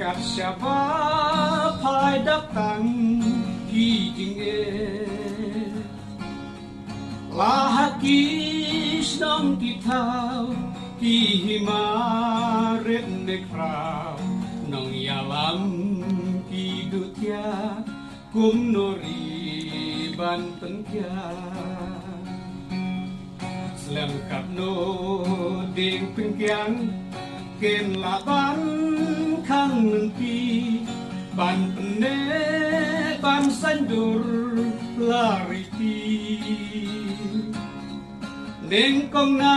Các siapa phai datang hidinge lahaki snong kitau himaret nekrau nong yalam kidutia kum nori ban pengkia slam kapno ding pengkiang ken laban khang nengki ban pene ban sandur lariti neng kong na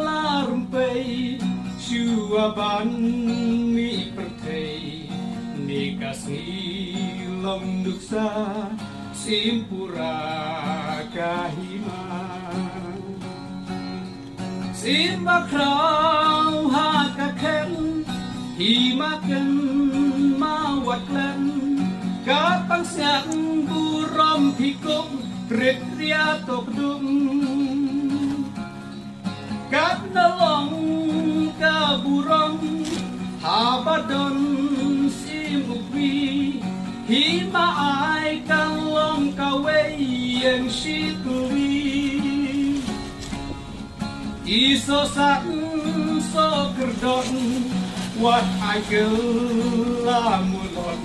larumpei shua ban mi pertei nikasni lom duksa simpura kahima simakrau hakaken himaken mawat len kapang siang burom pikuk rit ria tok dum kap nalong kaburong habadon simukwi hima ai kalong kawei yang situwi iso san so kerdon wat agel mulon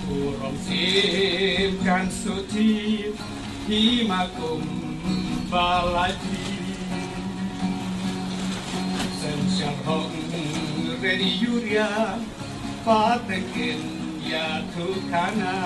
urong sim kan suci himakum baladi sen syarhong redi yuria patekin ya tukana